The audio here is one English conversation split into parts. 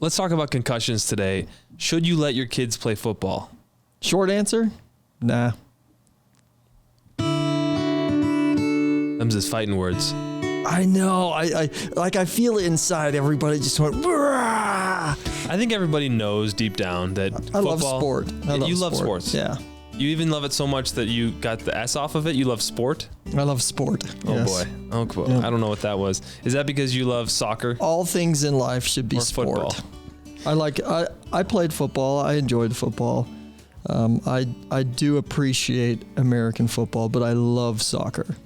Let's talk about concussions today. Should you let your kids play football? Short answer, nah. Them's his fighting words. I know. I feel it inside. Everybody just went, "Brah!" I think everybody knows deep down that I love sport. You love sports. Yeah. You even love it so much that you got the S off of it. You love sport? I love sport. Oh, yes. boy. Oh, cool. Yeah. I don't know what that was. Is that because you love soccer? All things in life should be Or sport. football? I played football. I enjoyed football. I do appreciate American football, but I love soccer.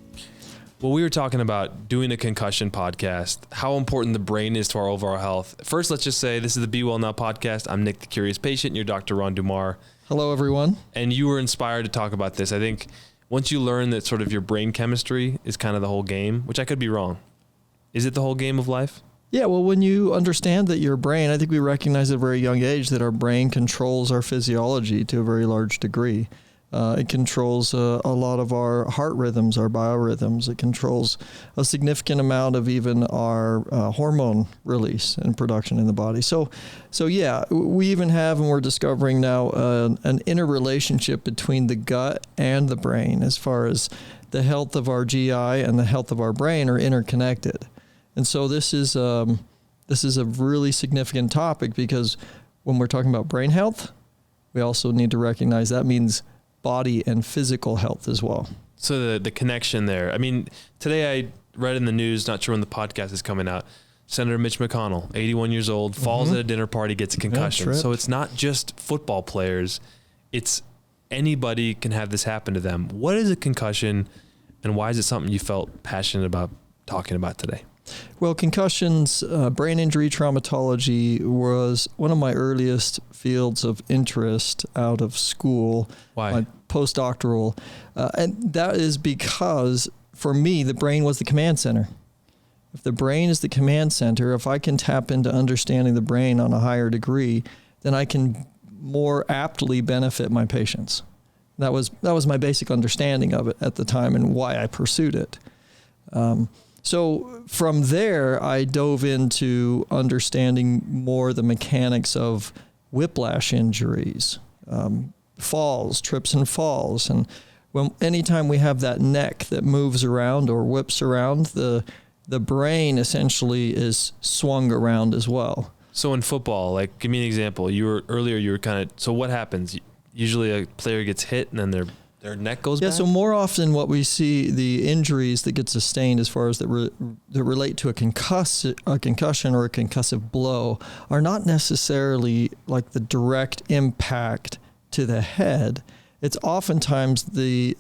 Well, we were talking about doing a concussion podcast, how important the brain is to our overall health. First, let's just say this is the Be Well Now podcast. I'm Nick, the Curious Patient, and you're Dr. Ron Dummar. Hello, everyone. And you were inspired to talk about this. I think once you learn that sort of your brain chemistry is kind of the whole game, which I could be wrong. Is it the whole game of life? Yeah, well, when you understand that your brain, I think we recognize at a very young age that our brain controls our physiology to a very large degree. It controls a lot of our heart rhythms, our biorhythms. It controls a significant amount of even our hormone release and production in the body. So yeah, we even have, and we're discovering now, an interrelationship between the gut and the brain as far as the health of our GI and the health of our brain are interconnected. And so this is a really significant topic because when we're talking about brain health, we also need to recognize that means body and physical health as well. So the connection there. I mean, today I read in the news, not sure when the podcast is coming out, Senator Mitch McConnell, 81 years old, falls at a dinner party, gets a concussion. Yeah, so it's not just football players. It's anybody can have this happen to them. What is a concussion and why is it something you felt passionate about talking about today? Well, concussions, brain injury traumatology was one of my earliest fields of interest out of school. Why? My postdoctoral. And that is because, for me, the brain was the command center. If the brain is the command center, if I can tap into understanding the brain on a higher degree, then I can more aptly benefit my patients. That was my basic understanding of it at the time and why I pursued it. So from there, I dove into understanding more the mechanics of whiplash injuries, falls, trips and falls. And anytime we have that neck that moves around or whips around, the brain essentially is swung around as well. So in football, like give me an example. So what happens? Usually a player gets hit and then their neck goes back? Yeah, so more often what we see, the injuries that get sustained as far as that relate to a concussion or a concussive blow are not necessarily like the direct impact to the head. It's oftentimes the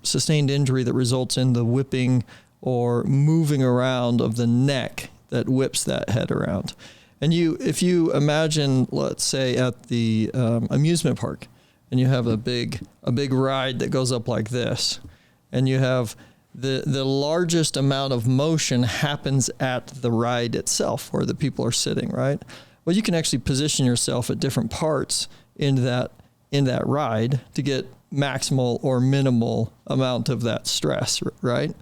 sustained injury that results in the whipping or moving around of the neck that whips that head around. And if you imagine, let's say at the amusement park, and you have a big ride that goes up like this, and you have the largest amount of motion happens at the ride itself where the people are sitting, right? Well, you can actually position yourself at different parts in that ride to get maximal or minimal amount of that stress, right?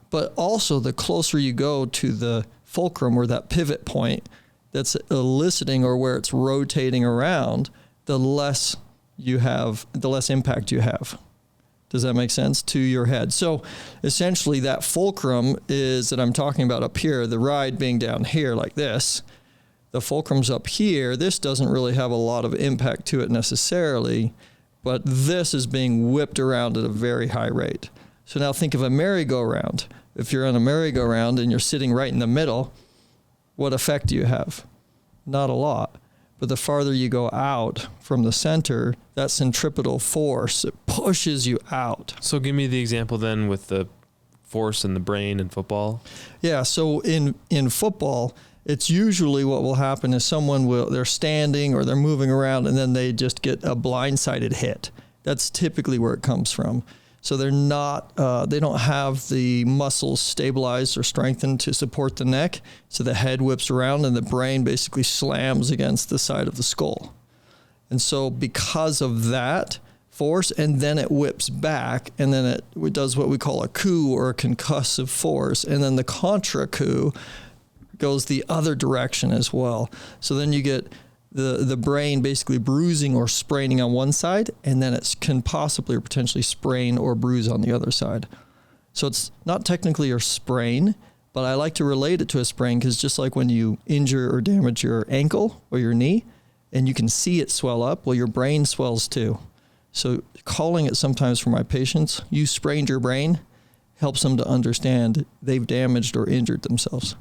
But also the closer you go to the fulcrum or that pivot point that's eliciting or where it's rotating around, the less impact you have. Does that make sense? To your head. So essentially that fulcrum is that I'm talking about up here, the ride being down here like this. The fulcrum's up here. This doesn't really have a lot of impact to it necessarily, but this is being whipped around at a very high rate. So now think of a merry-go-round. If you're on a merry-go-round and you're sitting right in the middle, what effect do you have? Not a lot. But the farther you go out from the center, that centripetal force, it pushes you out. So give me the example then with the force in the brain in football. Yeah, so in football, it's usually what will happen is they're standing or they're moving around and then they just get a blindsided hit. That's typically where it comes from. So they don't have the muscles stabilized or strengthened to support the neck. So the head whips around and the brain basically slams against the side of the skull. And so because of that force, and then it whips back, and then it does what we call a coup or a concussive force. And then the contra coup goes the other direction as well. So then you get the brain basically bruising or spraining on one side, and then it can possibly or potentially sprain or bruise on the other side. So it's not technically a sprain, but I like to relate it to a sprain because just like when you injure or damage your ankle or your knee and you can see it swell up, well, your brain swells too. So calling it sometimes for my patients, you sprained your brain, helps them to understand they've damaged or injured themselves.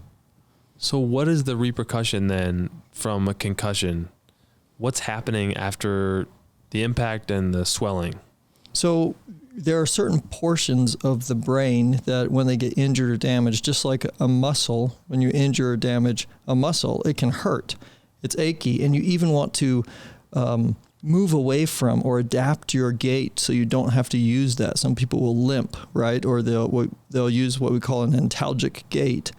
So what is the repercussion then from a concussion? What's happening after the impact and the swelling? So there are certain portions of the brain that when they get injured or damaged, just like a muscle, when you injure or damage a muscle, it can hurt. It's achy, and you even want to move away from or adapt your gait so you don't have to use that. Some people will limp, right? Or they'll use what we call an antalgic gait.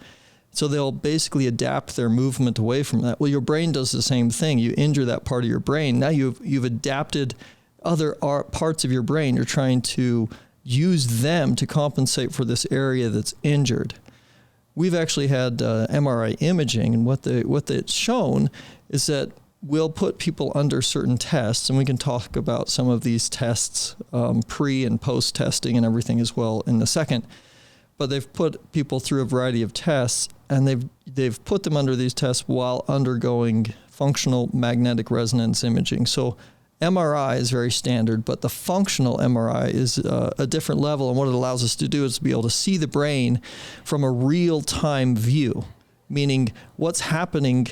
So they'll basically adapt their movement away from that. Well, your brain does the same thing. You injure that part of your brain. Now you've adapted other parts of your brain. You're trying to use them to compensate for this area that's injured. We've actually had MRI imaging, and what it's shown is that we'll put people under certain tests, and we can talk about some of these tests, pre and post testing and everything as well in a second. But they've put people through a variety of tests, and they've put them under these tests while undergoing functional magnetic resonance imaging. So MRI is very standard, but the functional MRI is a different level, and what it allows us to do is to be able to see the brain from a real-time view, meaning what's happening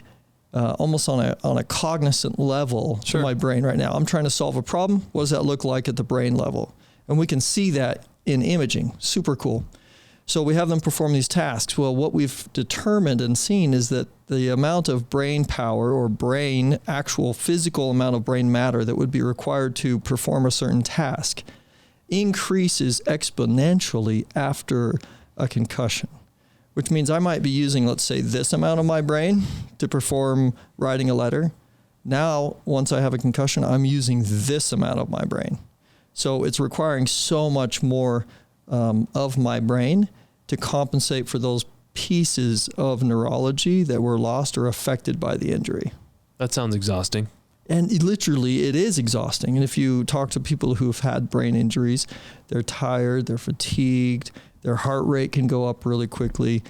almost on a cognizant level to my brain right now. I'm trying to solve a problem. What does that look like at the brain level? And we can see that in imaging. Super cool. So we have them perform these tasks. Well, what we've determined and seen is that the amount of brain power or actual physical amount of brain matter that would be required to perform a certain task increases exponentially after a concussion, which means I might be using, let's say, this amount of my brain to perform writing a letter. Now, once I have a concussion, I'm using this amount of my brain. So it's requiring so much more of my brain to compensate for those pieces of neurology that were lost or affected by the injury. That sounds exhausting. And literally, it is exhausting. And if you talk to people who've had brain injuries, they're tired, they're fatigued, their heart rate can go up really quickly.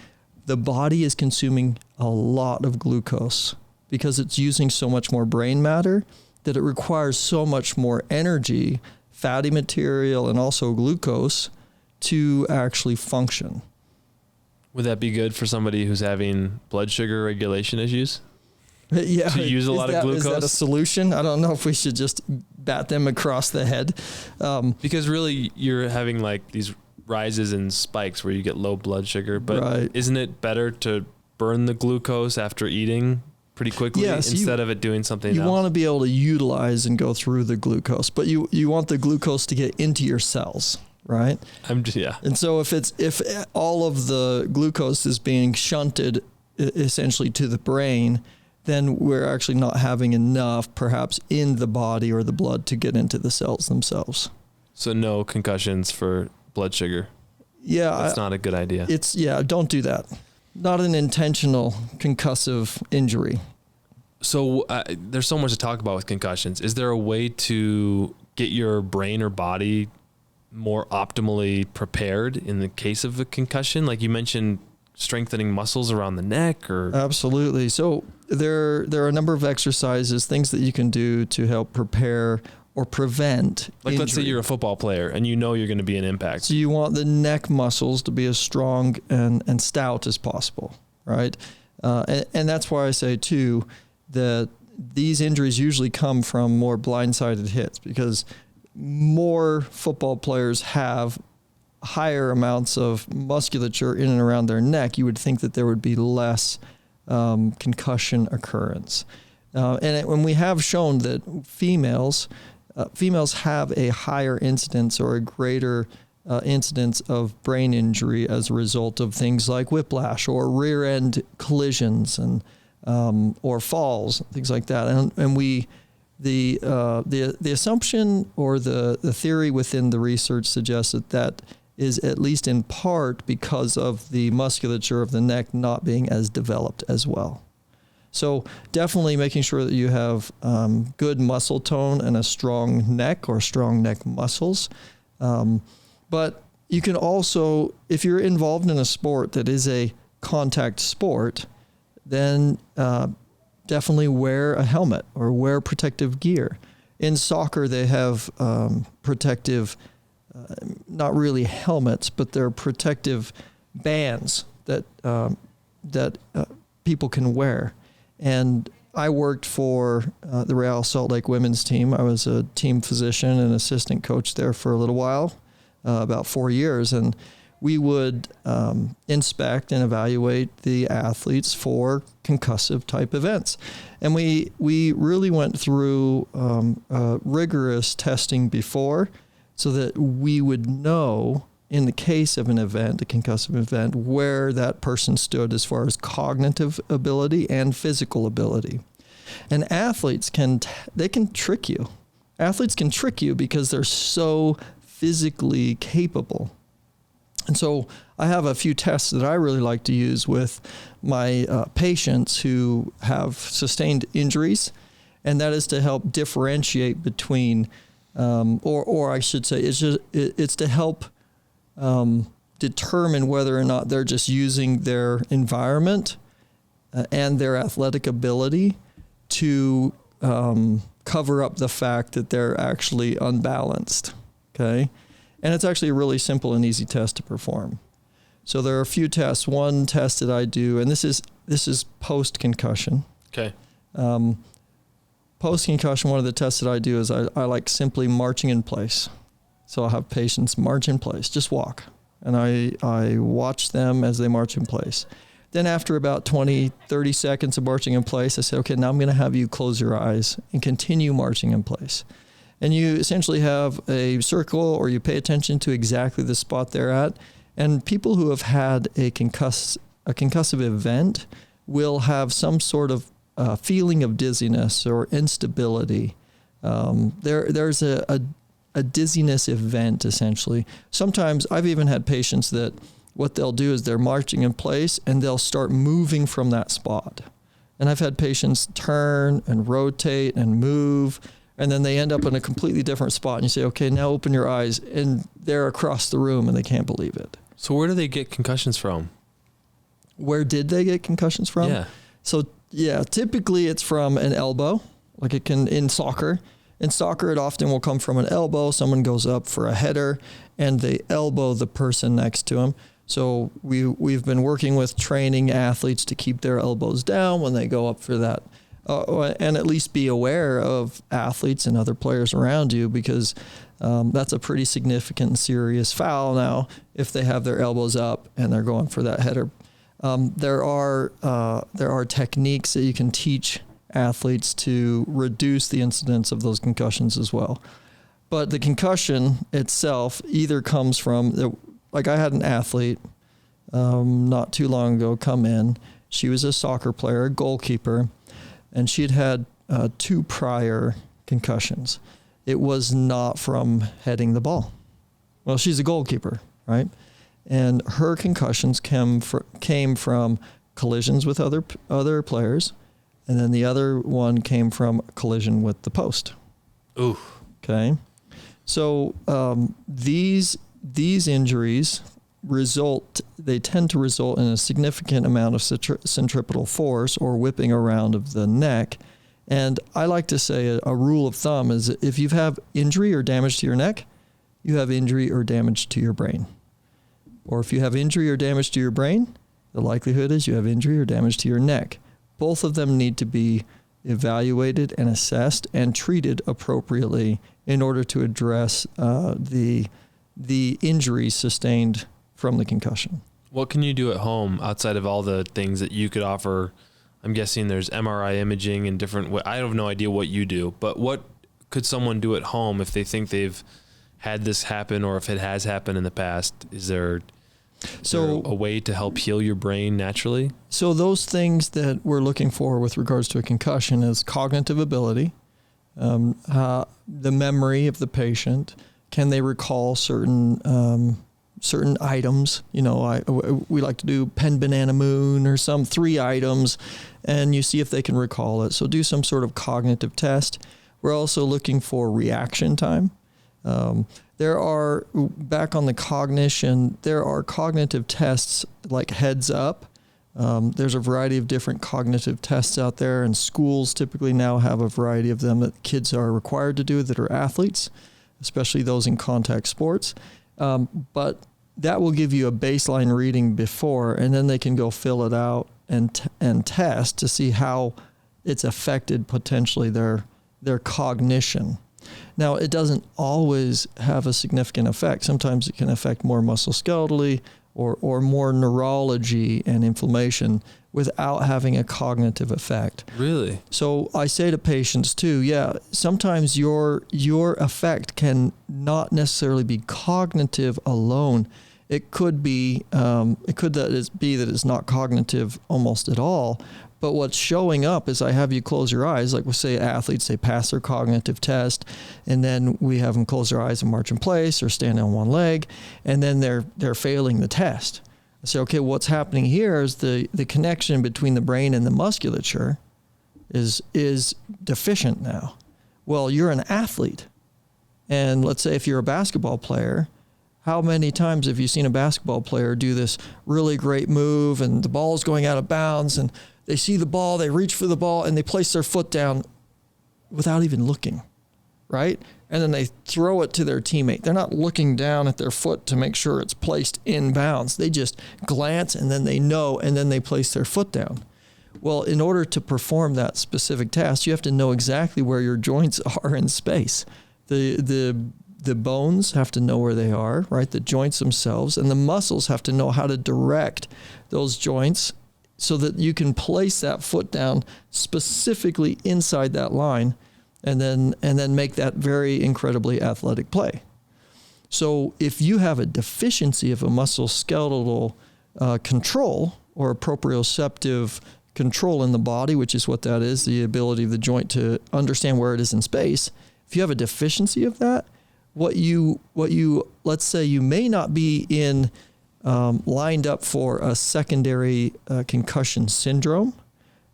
The body is consuming a lot of glucose because it's using so much more brain matter that it requires so much more energy, fatty material, and also glucose to actually function. Would that be good for somebody who's having blood sugar regulation issues? Yeah, to use a lot of glucose? Is that a solution? I don't know if we should just bat them across the head. Because really you're having like these rises and spikes where you get low blood sugar, but Isn't it better to burn the glucose after eating pretty quickly instead of it doing something else? You want to be able to utilize and go through the glucose, but you want the glucose to get into your cells. Right? And so if all of the glucose is being shunted essentially to the brain, then we're actually not having enough perhaps in the body or the blood to get into the cells themselves. So no concussions for blood sugar. Yeah. That's not a good idea. Don't do that. Not an intentional concussive injury. So there's so much to talk about with concussions. Is there a way to get your brain or body more optimally prepared in the case of a concussion? Like you mentioned, strengthening muscles around the neck or... Absolutely. So there are a number of exercises, things that you can do to help prepare or prevent like injury. Let's say you're a football player and you know you're going to be an impact. So you want the neck muscles to be as strong and stout as possible, right? And that's why I say too that these injuries usually come from more blindsided hits, because more football players have higher amounts of musculature in and around their neck. You would think that there would be less concussion occurrence. And we have shown that females have a higher incidence or a greater incidence of brain injury as a result of things like whiplash or rear end collisions and or falls, things like that. And the assumption or the theory within the research suggests that is at least in part because of the musculature of the neck not being as developed as well. So definitely making sure that you have good muscle tone and a strong neck or strong neck muscles. But you can also, if you're involved in a sport that is a contact sport, then definitely wear a helmet or wear protective gear. In soccer, they have protective, not really helmets, but they're protective bands that people can wear. And I worked for the Real Salt Lake women's team. I was a team physician and assistant coach there for a little while, about 4 years. And we would inspect and evaluate the athletes for concussive type events. And we really went through rigorous testing before so that we would know in the case of an event, a concussive event, where that person stood as far as cognitive ability and physical ability. And athletes can trick you. Athletes can trick you because they're so physically capable. And so I have a few tests that I really like to use with my patients who have sustained injuries, and that is to help differentiate between, or I should say, it's to help determine whether or not they're just using their environment and their athletic ability to cover up the fact that they're actually unbalanced. Okay. And it's actually a really simple and easy test to perform. So there are a few tests. One test that I do, and this is post-concussion. Okay. Post-concussion, one of the tests that I do is I like simply marching in place. So I'll have patients march in place, just walk. And I watch them as they march in place. Then after about 20, 30 seconds of marching in place, I say, okay, now I'm going to have you close your eyes and continue marching in place. And you essentially have a circle, or you pay attention to exactly the spot they're at. And people who have had a concussive event will have some sort of feeling of dizziness or instability. There's a dizziness event, essentially. Sometimes I've even had patients that what they'll do is they're marching in place and they'll start moving from that spot. And I've had patients turn and rotate and move, and then they end up in a completely different spot. And you say, okay, now open your eyes, and they're across the room and they can't believe it. So where do they get concussions from? Where did they get concussions from? Yeah. So yeah, typically it's from an elbow, like it can in soccer. In soccer, it often will come from an elbow. Someone goes up for a header and they elbow the person next to them. So we've been working with training athletes to keep their elbows down when they go up for that, and at least be aware of athletes and other players around you, because that's a pretty significant and serious foul now if they have their elbows up and they're going for that header. There are techniques that you can teach athletes to reduce the incidence of those concussions as well. But the concussion itself either comes from, like I had an athlete not too long ago come in. She was a soccer player, a goalkeeper, and she'd had 2 prior concussions. It was not from heading the ball. Well, she's a goalkeeper, right? And her concussions came from collisions with other players, and then the other one came from collision with the post. Ooh. Okay. So these injuries tend to result in a significant amount of centripetal force, or whipping around of the neck. And I like to say a rule of thumb is if you have injury or damage to your neck, you have injury or damage to your brain. Or if you have injury or damage to your brain, the likelihood is you have injury or damage to your neck. Both of them need to be evaluated and assessed and treated appropriately in order to address the injuries sustained from the concussion. What can you do at home outside of all the things that you could offer? I'm guessing there's MRI imaging and different. I have no idea what you do, but what could someone do at home if they think they've had this happen, or if it has happened in the past? Is there a way to help heal your brain naturally? So those things that we're looking for with regards to a concussion is cognitive ability, the memory of the patient. Can they recall certain certain items. We like to do pen, banana, moon, or some 3 items, and you see if they can recall it. So do some sort of cognitive test. We're also looking for reaction time. There are, back on the cognition, there are cognitive tests like Heads Up. There's a variety of different cognitive tests out there, and schools typically now have a variety of them that kids are required to do that are athletes, especially those in contact sports. But that will give you a baseline reading before, and then they can go fill it out and test to see how it's affected potentially their cognition. Now, it doesn't always have a significant effect. Sometimes it can affect more musculoskeletally or more neurology and inflammation without having a cognitive effect. Really? So I say to patients too, sometimes your effect can not necessarily be cognitive alone. It could be that it's not cognitive almost at all. But what's showing up is I have you close your eyes, like we say athletes, they pass their cognitive test, and then we have them close their eyes and march in place or stand on one leg, and then they're failing the test. I say, okay, what's happening here is the connection between the brain and the musculature is deficient now. Well, you're an athlete, and let's say if you're a basketball player, how many times have you seen a basketball player do this really great move and the ball's going out of bounds and they see the ball, they reach for the ball, and they place their foot down without even looking, right? And then they throw it to their teammate. They're not looking down at their foot to make sure it's placed in bounds. They just glance, and then they know, and then they place their foot down. Well, in order to perform that specific task, you have to know exactly where your joints are in space. The bones have to know where they are, right? The joints themselves, and the muscles have to know how to direct those joints so that you can place that foot down specifically inside that line and then make that very incredibly athletic play. So if you have a deficiency of a musculoskeletal control or a proprioceptive control in the body, which is what that is, the ability of the joint to understand where it is in space, if you have a deficiency of that, what you let's say you may not be lined up for a secondary concussion syndrome,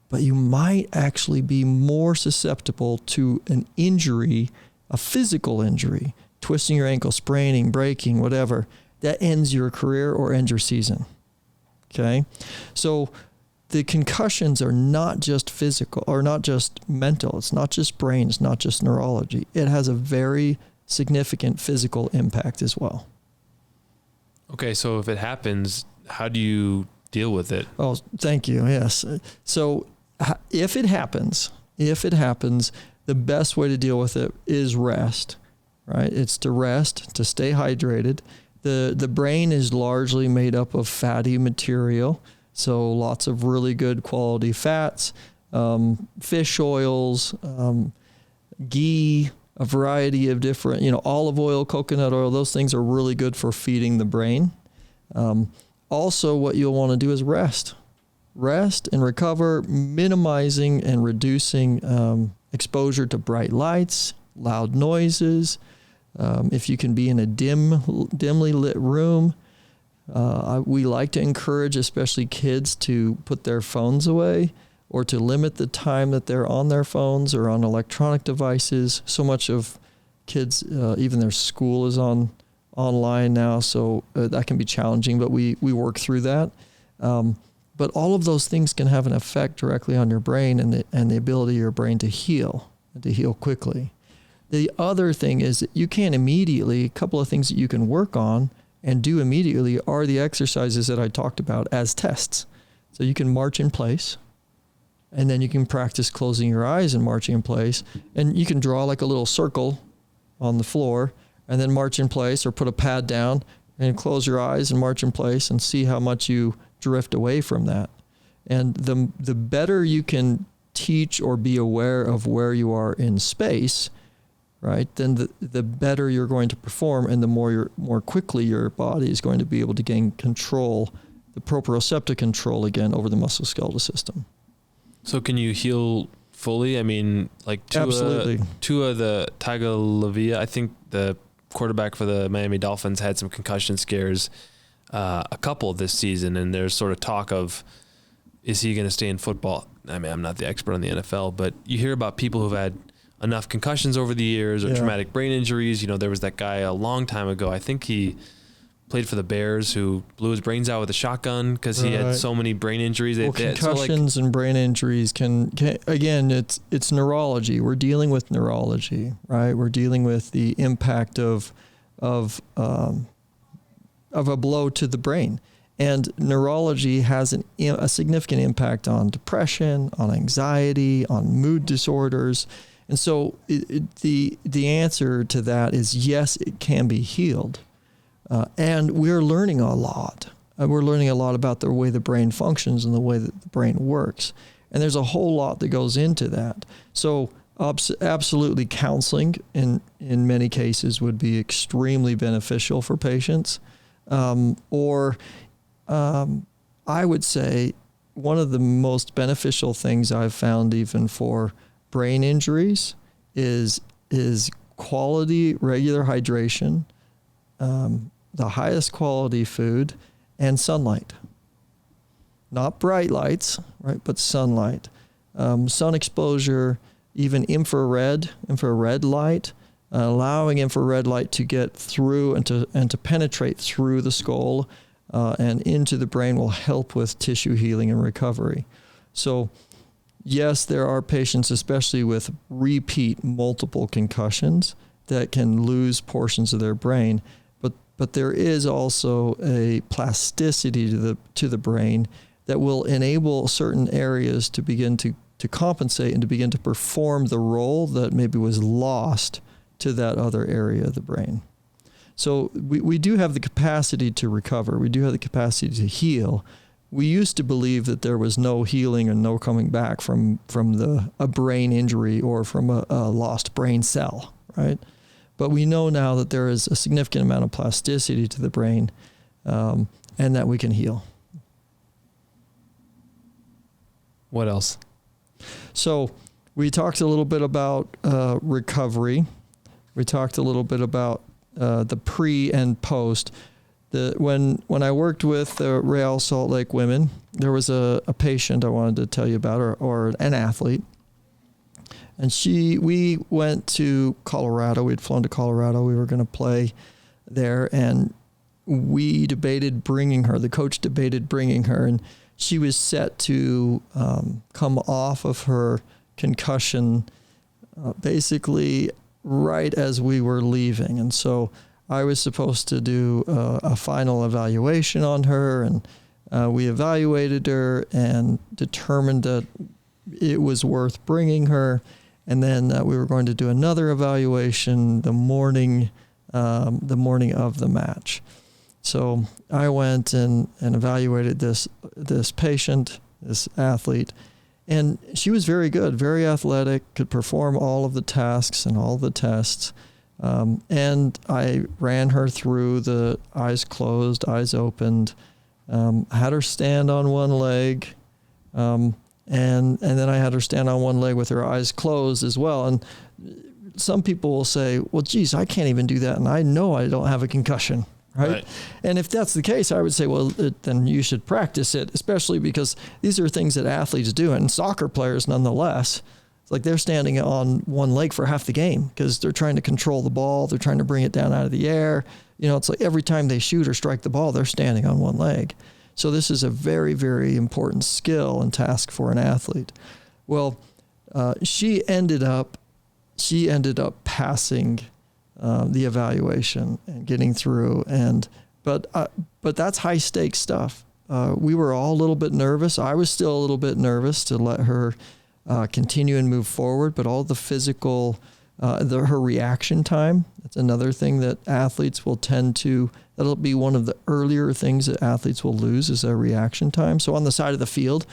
but you might actually be more susceptible to an injury, a physical injury, twisting your ankle, spraining, breaking, whatever, that ends your career or ends your season. Okay? So the concussions are not just physical or not just mental. It's not just brain. It's not just neurology. It has a very significant physical impact as well. Okay, so if it happens, how do you deal with it? Oh, thank you. Yes. So if it happens, the best way to deal with it is rest, right? It's to rest, to stay hydrated. The brain is largely made up of fatty material, so lots of really good quality fats, fish oils, ghee, a variety of different, olive oil, coconut oil, those things are really good for feeding the brain. Also, what you'll want to do is rest and recover, minimizing and reducing exposure to bright lights, loud noises. If you can be in a dimly lit room, we like to encourage, especially kids, to put their phones away or to limit the time that they're on their phones or on electronic devices. So much of kids, even their school is online now, so that can be challenging, but we work through that. But all of those things can have an effect directly on your brain and the ability of your brain to heal quickly. The other thing is that you can't immediately, a couple of things that you can work on and do immediately are the exercises that I talked about as tests. So you can march in place, and then you can practice closing your eyes and marching in place. And you can draw like a little circle on the floor and then march in place, or put a pad down and close your eyes and march in place and see how much you drift away from that. And the better you can teach or be aware of where you are in space, right, then the better you're going to perform, and the more quickly your body is going to be able to gain control, the proprioceptive control again over the musculoskeletal system. So can you heal fully? I mean, like Absolutely. Tua the Tagovailoa, I think the quarterback for the Miami Dolphins, had some concussion scares, a couple this season, and there's sort of talk of, is he going to stay in football? I mean, I'm not the expert on the NFL, but you hear about people who've had enough concussions over the years or traumatic brain injuries. You know, there was that guy a long time ago, I think he played for the Bears, who blew his brains out with a shotgun because he had so many brain injuries. Well, concussions and brain injuries can again, it's neurology. We're dealing with neurology, right? We're dealing with the impact of a blow to the brain. And neurology has a significant impact on depression, on anxiety, on mood disorders. And so the answer to that is yes, it can be healed. And we're learning a lot. We're learning a lot about the way the brain functions and the way that the brain works. And there's a whole lot that goes into that. So absolutely counseling in many cases would be extremely beneficial for patients. I would say one of the most beneficial things I've found even for brain injuries is quality regular hydration, the highest quality food, and sunlight. Not bright lights, right, but sunlight. Sun exposure, even infrared light, allowing infrared light to get through and to penetrate through the skull and into the brain will help with tissue healing and recovery. So yes, there are patients, especially with repeat multiple concussions, that can lose portions of their brain, but there is also a plasticity to the brain that will enable certain areas to begin to compensate and to begin to perform the role that maybe was lost to that other area of the brain. So we do have the capacity to recover. We do have the capacity to heal. We used to believe that there was no healing and no coming back from a brain injury or from a lost brain cell, right? But we know now that there is a significant amount of plasticity to the brain and that we can heal. What else? So we talked a little bit about recovery. We talked a little bit about the pre and post. When I worked with the Real Salt Lake women, there was a patient I wanted to tell you about, or an athlete. And we went to Colorado. We'd flown to Colorado. We were going to play there, and we debated bringing her. The coach debated bringing her, and she was set to come off of her concussion basically right as we were leaving. And so I was supposed to do a final evaluation on her, and we evaluated her and determined that it was worth bringing her. And then we were going to do another evaluation the morning of the match. So I went and evaluated this patient, this athlete, and she was very good, very athletic, could perform all of the tasks and all the tests. And I ran her through the eyes closed, eyes opened, had her stand on one leg, and then I had her stand on one leg with her eyes closed as well. And some people will say, well, geez, I can't even do that, and I know I don't have a concussion, right? And if that's the case, I would say, well, then you should practice it, especially because these are things that athletes do, and soccer players nonetheless. It's like they're standing on one leg for half the game because they're trying to control the ball. They're trying to bring it down out of the air. You know, it's like every time they shoot or strike the ball, they're standing on one leg. So this is a very, very important skill and task for an athlete. Well, she ended up passing the evaluation and getting through. But that's high stakes stuff. We were all a little bit nervous. I was still a little bit nervous to let her continue and move forward, but all the physical, her reaction time, that's another thing that athletes will that'll be one of the earlier things that athletes will lose is their reaction time. So on the side of the field,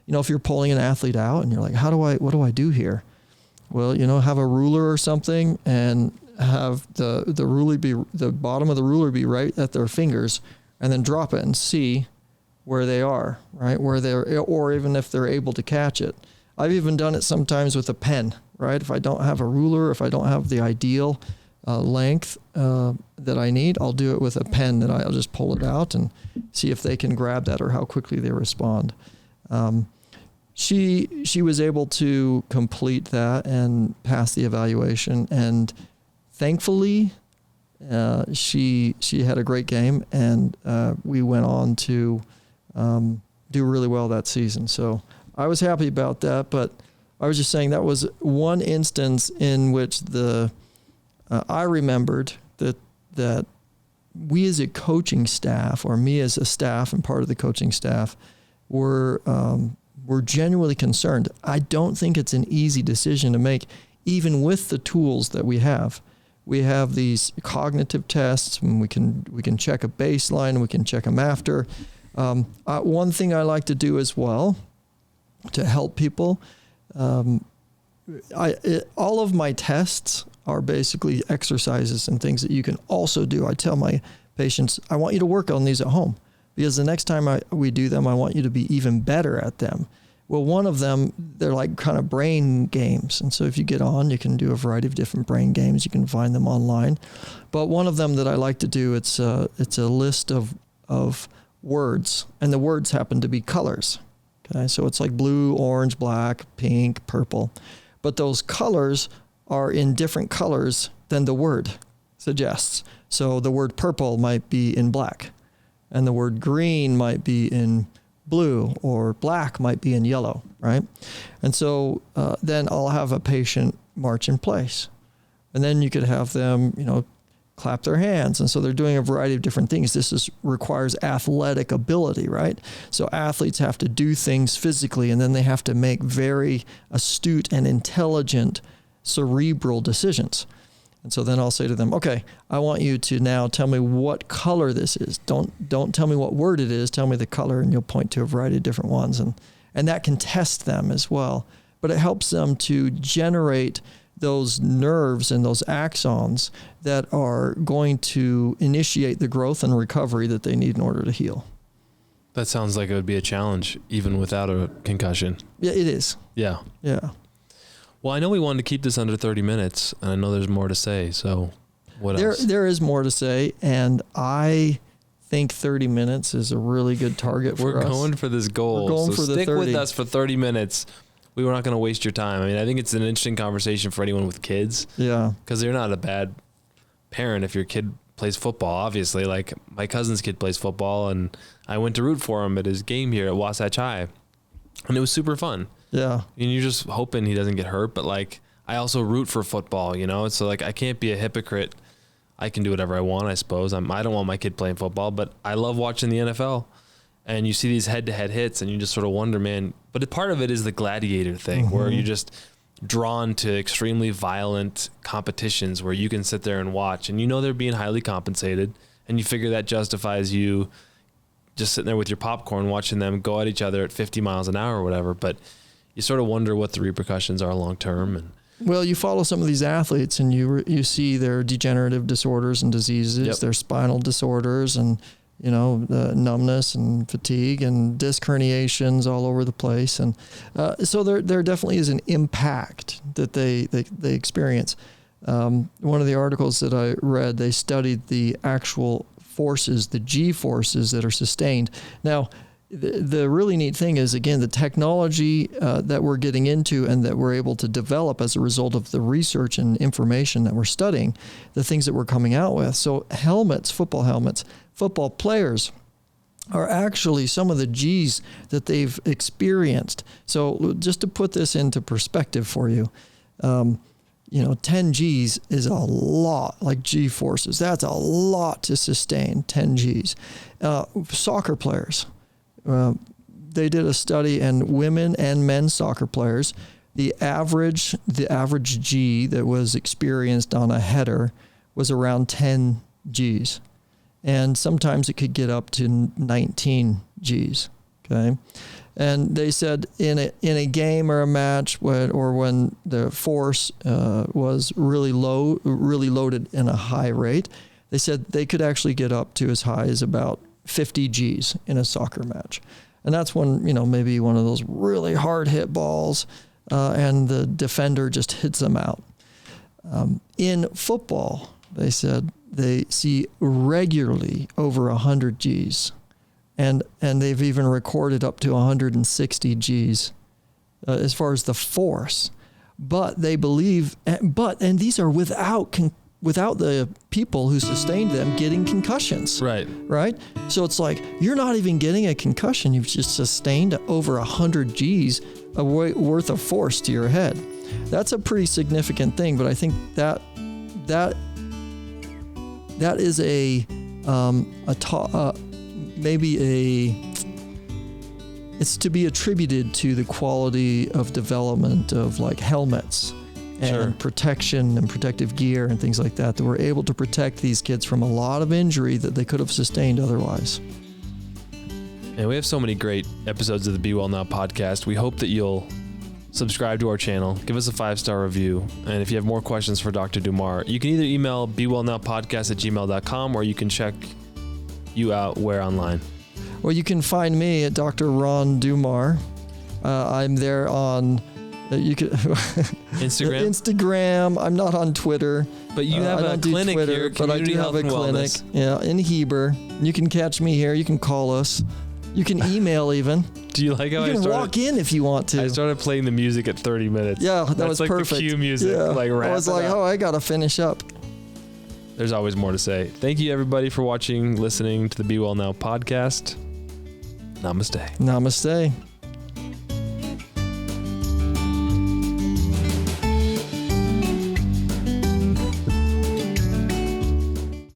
you know, if you're pulling an athlete out and you're like, what do I do here? Well, you know, have a ruler or something and have the bottom of the ruler be right at their fingers, and then drop it and see where they are, right? Or even if they're able to catch it. I've even done it sometimes with a pen, right? If I don't have a ruler, if I don't have the ideal length that I need, I'll do it with a pen that I'll just pull it out and see if they can grab that or how quickly they respond. She was able to complete that and pass the evaluation, and thankfully she had a great game, and we went on to do really well that season. So I was happy about that, but I was just saying that was one instance in which I remembered that we as a coaching staff, or me as a staff and part of the coaching staff, were genuinely concerned. I don't think it's an easy decision to make, even with the tools that we have. We have these cognitive tests, and we can check a baseline, we can check them after. One thing I like to do as well to help people, all of my tests are basically exercises and things that you can also do. I tell my patients, I want you to work on these at home, because the next time we do them, I want you to be even better at them. Well, one of them, they're like kind of brain games. And so if you get on, you can do a variety of different brain games. You can find them online. But one of them that I like to do, it's a list of words, and the words happen to be colors. Okay, so it's like blue, orange, black, pink, purple. But those colors are in different colors than the word suggests. So the word purple might be in black, and the word green might be in blue, or black might be in yellow, right? And so then I'll have a patient march in place. And then you could have them, clap their hands. And so they're doing a variety of different things. This requires athletic ability, right? So athletes have to do things physically, and then they have to make very astute and intelligent cerebral decisions. And so then I'll say to them, okay, I want you to now tell me what color this is. Don't tell me what word it is. Tell me the color, and you'll point to a variety of different ones. And that can test them as well. But it helps them to generate those nerves and those axons that are going to initiate the growth and recovery that they need in order to heal. That sounds like it would be a challenge even without a concussion. Yeah, it is. Yeah. Yeah. Well, I know we wanted to keep this under 30 minutes, and I know there's more to say. So what else? There is more to say, and I think 30 minutes is a really good target for us. We're going for this goal. We're going so for the stick 30. with us for 30 minutes. We were not going to waste your time. I mean, I think it's an interesting conversation for anyone with kids. Yeah. Because you're not a bad parent if your kid plays football, obviously. Like, my cousin's kid plays football, and I went to root for him at his game here at Wasatch High. And it was super fun. Yeah. And you're just hoping he doesn't get hurt. But, like, I also root for football, So, like, I can't be a hypocrite. I can do whatever I want, I suppose. I don't want my kid playing football, but I love watching the NFL. And you see these head-to-head hits, and you just sort of wonder, man. But part of it is the gladiator thing, where you're just drawn to extremely violent competitions where you can sit there and watch, and they're being highly compensated, and you figure that justifies you just sitting there with your popcorn watching them go at each other at 50 miles an hour or whatever. But you sort of wonder what the repercussions are long term. And well, you follow some of these athletes, and you see their degenerative disorders and diseases, their spinal disorders, and the numbness and fatigue and disc herniations all over the place. And so there definitely is an impact that they experience. One of the articles that I read, they studied the actual forces, the G forces that are sustained. Now, the really neat thing is, again, the technology that we're getting into and that we're able to develop as a result of the research and information that we're studying, the things that we're coming out with. So football players are actually some of the G's that they've experienced. So just to put this into perspective for you, 10 G's is a lot, like G forces. That's a lot to sustain, 10 G's. Soccer players, they did a study, and women and men soccer players, the average G that was experienced on a header was around 10 G's. And sometimes it could get up to 19 G's. Okay. And they said in a game or a match when the force was really loaded in a high rate, they said they could actually get up to as high as about 50 G's in a soccer match. And that's when, maybe one of those really hard hit balls and the defender just hits them out. In football, They said they see regularly over 100 Gs. And they've even recorded up to 160 Gs as far as the force. But they believe, and these are without the people who sustained them getting concussions. Right? So it's like, you're not even getting a concussion. You've just sustained over 100 Gs worth of force to your head. That's a pretty significant thing, but I think that is it's to be attributed to the quality of development of like helmets and protection and protective gear and things like that were able to protect these kids from a lot of injury that they could have sustained otherwise. And we have so many great episodes of the Be Well Now podcast. We hope that you'll subscribe to our channel, give us a 5-star review, and if you have more questions for Dr. Dummar, you can either email bewellnowpodcast@gmail.com or you can check you out where online. Well, you can find me at Dr. Ron Dummar. I'm there on Instagram. I'm not on Twitter. But you have a clinic Twitter, here, but I do have a clinic. Wellness. Yeah, in Heber. You can catch me here. You can call us. You can email even. Do you like how you can walk in if you want to? I started playing the music at 30 minutes. Yeah, that's like perfect. The cue music. Yeah. Like I was like, I got to finish up. There's always more to say. Thank you, everybody, for watching, listening to the Be Well Now podcast. Namaste. Namaste.